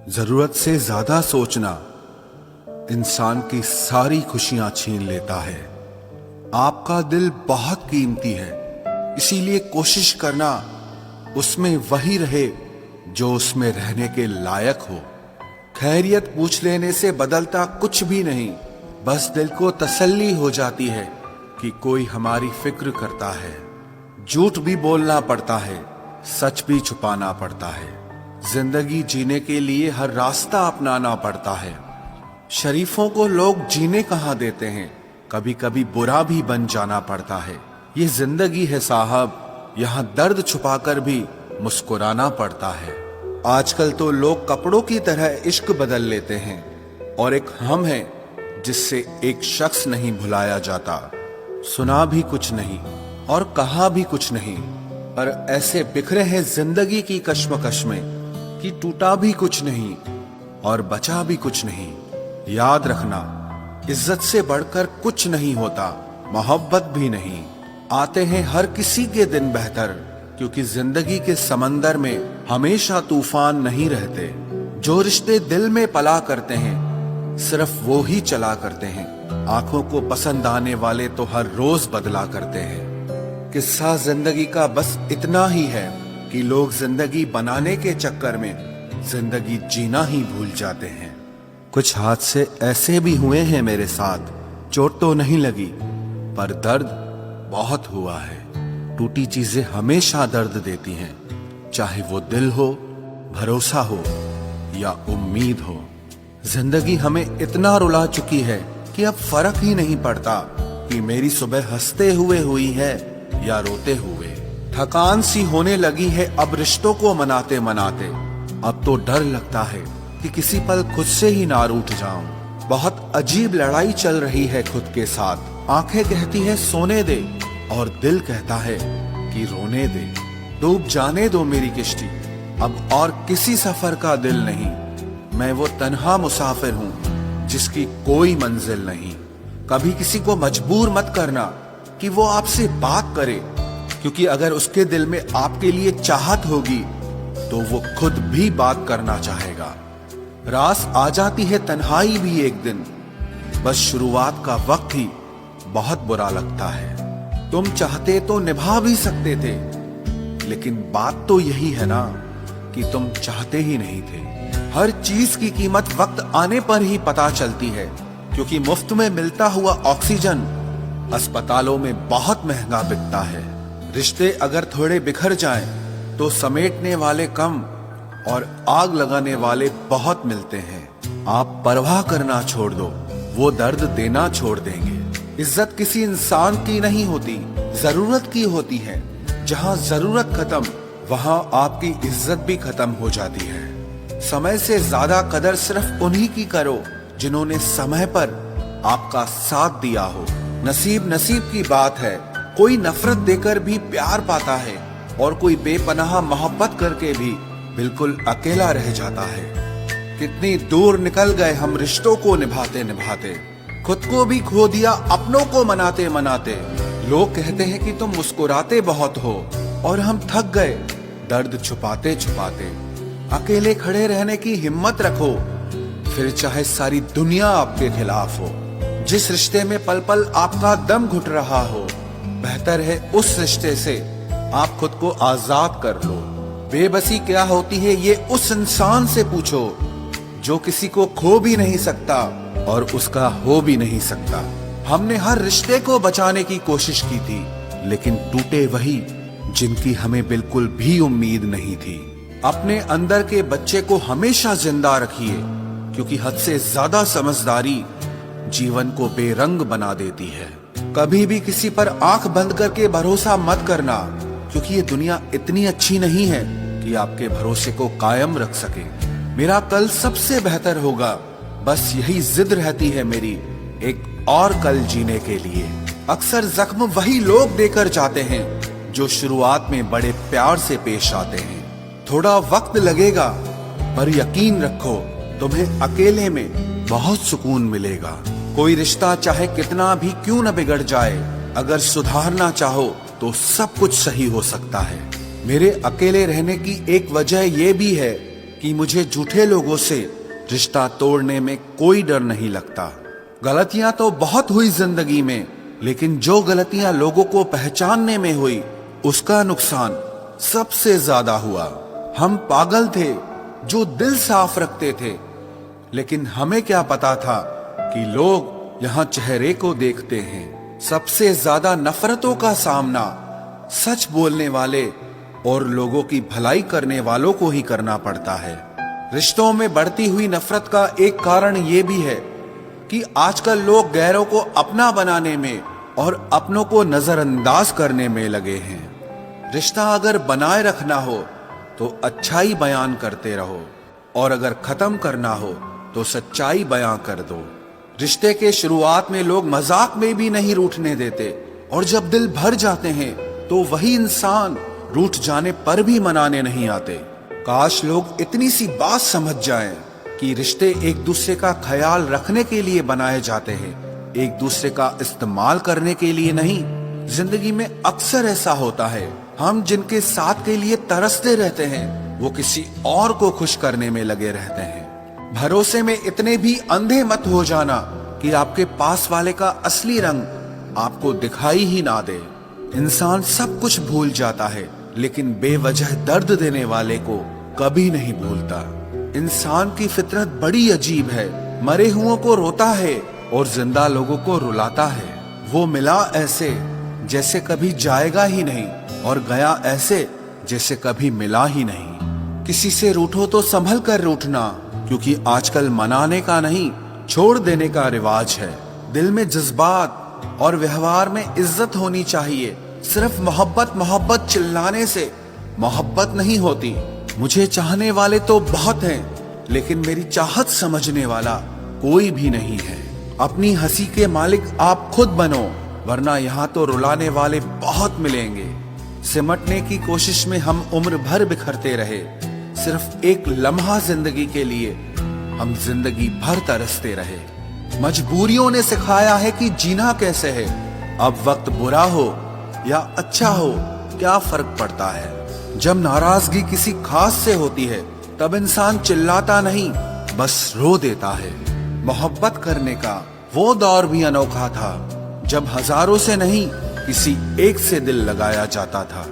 जरूरत से ज्यादा सोचना इंसान की सारी खुशियां छीन लेता है। आपका दिल बहुत कीमती है, इसीलिए कोशिश करना उसमें वही रहे जो उसमें रहने के लायक हो। खैरियत पूछ लेने से बदलता कुछ भी नहीं, बस दिल को तसल्ली हो जाती है कि कोई हमारी फिक्र करता है। झूठ भी बोलना पड़ता है, सच भी छुपाना पड़ता है। जिंदगी जीने के लिए हर रास्ता अपनाना पड़ता है। शरीफों को लोग जीने कहाँ देते हैं, कभी कभी बुरा भी बन जाना पड़ता है। ये जिंदगी है साहब, यहाँ दर्द छुपाकर भी मुस्कुराना पड़ता है। आजकल तो लोग कपड़ों की तरह इश्क बदल लेते हैं, और एक हम है जिससे एक शख्स नहीं भुलाया जाता। सुना भी कुछ नहीं और कहा भी कुछ नहीं, पर ऐसे बिखरे हैं जिंदगी की कश्मकश में कि टूटा भी कुछ नहीं और बचा भी कुछ नहीं। याद रखना, इज्जत से बढ़कर कुछ नहीं होता, मोहब्बत भी नहीं। आते हैं हर किसी के दिन बेहतर, क्योंकि जिंदगी के समंदर में हमेशा तूफान नहीं रहते। जो रिश्ते दिल में पला करते हैं सिर्फ वो ही चला करते हैं। आंखों को पसंद आने वाले तो हर रोज बदला करते हैं। किस्सा जिंदगी का बस इतना ही है कि लोग जिंदगी बनाने के चक्कर में जिंदगी जीना ही भूल जाते हैं। कुछ हादसे ऐसे भी हुए हैं मेरे साथ, चोट तो नहीं लगी पर दर्द बहुत हुआ है। टूटी चीजें हमेशा दर्द देती हैं, चाहे वो दिल हो, भरोसा हो या उम्मीद हो। जिंदगी हमें इतना रुला चुकी है कि अब फर्क ही नहीं पड़ता कि मेरी सुबह हंसते हुए हुई है या रोते हुए। थकान सी होने लगी है अब रिश्तों को मनाते मनाते। अब तो डर लगता है कि किसी पल खुद से ही ना रूठ जाऊं। बहुत अजीब लड़ाई चल रही है खुद के साथ। आंखें कहती है सोने दे और दिल कहता है कि रोने दे। डूब जाने दो मेरी किश्ती, अब और किसी सफर का दिल नहीं। मैं वो तन्हा मुसाफिर हूँ जिसकी कोई मंजिल नहीं। कभी किसी को मजबूर मत करना कि वो आपसे बात करे, क्योंकि अगर उसके दिल में आपके लिए चाहत होगी तो वो खुद भी बात करना चाहेगा। रास आ जाती है तन्हाई भी एक दिन, बस शुरुआत का वक्त ही बहुत बुरा लगता है। तुम चाहते तो निभा भी सकते थे, लेकिन बात तो यही है ना कि तुम चाहते ही नहीं थे। हर चीज की कीमत वक्त आने पर ही पता चलती है, क्योंकि मुफ्त में मिलता हुआ ऑक्सीजन अस्पतालों में बहुत महंगा बिकता है। रिश्ते अगर थोड़े बिखर जाएं, तो समेटने वाले कम और आग लगाने वाले बहुत मिलते हैं। आप परवाह करना छोड़ दो, वो दर्द देना छोड़ देंगे। इज्जत किसी इंसान की नहीं होती, जरूरत की होती है। जहाँ जरूरत खत्म, वहाँ आपकी इज्जत भी खत्म हो जाती है। समय से ज्यादा कदर सिर्फ उन्हीं की करो जिन्होंने समय पर आपका साथ दिया हो। नसीब नसीब की बात है, कोई नफरत देकर भी प्यार पाता है और कोई बेपनाह मोहब्बत करके भी बिल्कुल अकेला रह जाता है। कितनी दूर निकल गए हम रिश्तों को निभाते निभाते, खुद को भी खो दिया अपनों को मनाते मनाते। लोग कहते हैं कि तुम मुस्कुराते बहुत हो, और हम थक गए दर्द छुपाते छुपाते। अकेले खड़े रहने की हिम्मत रखो, फिर चाहे सारी दुनिया आपके खिलाफ हो। जिस रिश्ते में पल पल आपका दम घुट रहा हो, बेहतर है उस रिश्ते से आप खुद को आजाद कर लो। बेबसी क्या होती है ये उस इंसान से पूछो जो किसी को खो भी नहीं सकता और उसका हो भी नहीं सकता। हमने हर रिश्ते को बचाने की कोशिश की थी, लेकिन टूटे वही जिनकी हमें बिल्कुल भी उम्मीद नहीं थी। अपने अंदर के बच्चे को हमेशा जिंदा रखिए, क्योंकि हद से ज्यादा समझदारी जीवन को बेरंग बना देती है। कभी भी किसी पर आंख बंद करके भरोसा मत करना, क्योंकि ये दुनिया इतनी अच्छी नहीं है कि आपके भरोसे को कायम रख सके। मेरा कल सबसे बेहतर होगा, बस यही जिद रहती है मेरी, एक और कल जीने के लिए। अक्सर जख्म वही लोग देकर जाते हैं जो शुरुआत में बड़े प्यार से पेश आते हैं। थोड़ा वक्त लगेगा, पर यकीन रखो तुम्हें अकेले में बहुत सुकून मिलेगा। कोई रिश्ता चाहे कितना भी क्यों न बिगड़ जाए, अगर सुधारना चाहो तो सब कुछ सही हो सकता है। मेरे अकेले रहने की एक वजह ये भी है कि मुझे झूठे लोगों से रिश्ता तोड़ने में कोई डर नहीं लगता। गलतियां तो बहुत हुई जिंदगी में, लेकिन जो गलतियां लोगों को पहचानने में हुई उसका नुकसान सबसे ज्यादा हुआ। हम पागल थे जो दिल साफ रखते थे, लेकिन हमें क्या पता था कि लोग यहाँ चेहरे को देखते हैं। सबसे ज्यादा नफरतों का सामना सच बोलने वाले और लोगों की भलाई करने वालों को ही करना पड़ता है। रिश्तों में बढ़ती हुई नफरत का एक कारण ये भी है कि आजकल लोग गैरों को अपना बनाने में और अपनों को नजरअंदाज करने में लगे हैं। रिश्ता अगर बनाए रखना हो तो अच्छाई बयान करते रहो, और अगर खत्म करना हो तो सच्चाई बयां कर दो। रिश्ते के शुरुआत में लोग मजाक में भी नहीं रूठने देते, और जब दिल भर जाते हैं तो वही इंसान रूठ जाने पर भी मनाने नहीं आते। काश लोग इतनी सी बात समझ जाएं कि रिश्ते एक दूसरे का ख्याल रखने के लिए बनाए जाते हैं, एक दूसरे का इस्तेमाल करने के लिए नहीं। जिंदगी में अक्सर ऐसा होता है, हम जिनके साथ के लिए तरसते रहते हैं वो किसी और को खुश करने में लगे रहते हैं। भरोसे में इतने भी अंधे मत हो जाना कि आपके पास वाले का असली रंग आपको दिखाई ही ना दे। इंसान सब कुछ भूल जाता है, लेकिन बेवजह दर्द देने वाले को कभी नहीं भूलता। इंसान की फितरत बड़ी अजीब है, मरे हुओं को रोता है और जिंदा लोगों को रुलाता है। वो मिला ऐसे जैसे कभी जाएगा ही नहीं, और गया ऐसे जैसे कभी मिला ही नहीं। किसी से रूठो तो संभल कर रूठना, क्योंकि आजकल मनाने का नहीं छोड़ देने का रिवाज है। दिल में जज्बात और व्यवहार में इज्जत होनी चाहिए। सिर्फ मोहब्बत मोहब्बत चिल्लाने से मोहब्बत नहीं होती। मुझे चाहने वाले तो बहुत हैं, लेकिन मेरी चाहत समझने वाला कोई भी नहीं है। अपनी हंसी के मालिक आप खुद बनो, वरना यहाँ तो रुलाने वाले बहुत मिलेंगे। सिमटने की कोशिश में हम उम्र भर बिखरते रहे, सिर्फ एक लम्हा जिंदगी के लिए हम जिंदगी भर तरसते रहे। मजबूरियों ने सिखाया है कि जीना कैसे है। अब वक्त बुरा हो या अच्छा हो क्या फर्क पड़ता है। जब नाराजगी किसी खास से होती है तब इंसान चिल्लाता नहीं, बस रो देता है। मोहब्बत करने का वो दौर भी अनोखा था जब हजारों से नहीं किसी एक से दिल लगाया जाता था।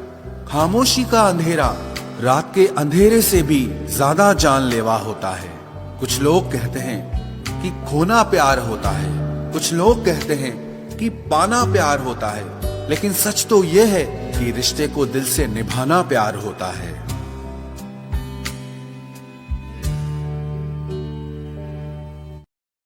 खामोशी का अंधेरा रात के अंधेरे से भी ज्यादा जानलेवा होता है। कुछ लोग कहते हैं कि खोना प्यार होता है, कुछ लोग कहते हैं कि पाना प्यार होता है, लेकिन सच तो यह है कि रिश्ते को दिल से निभाना प्यार होता है।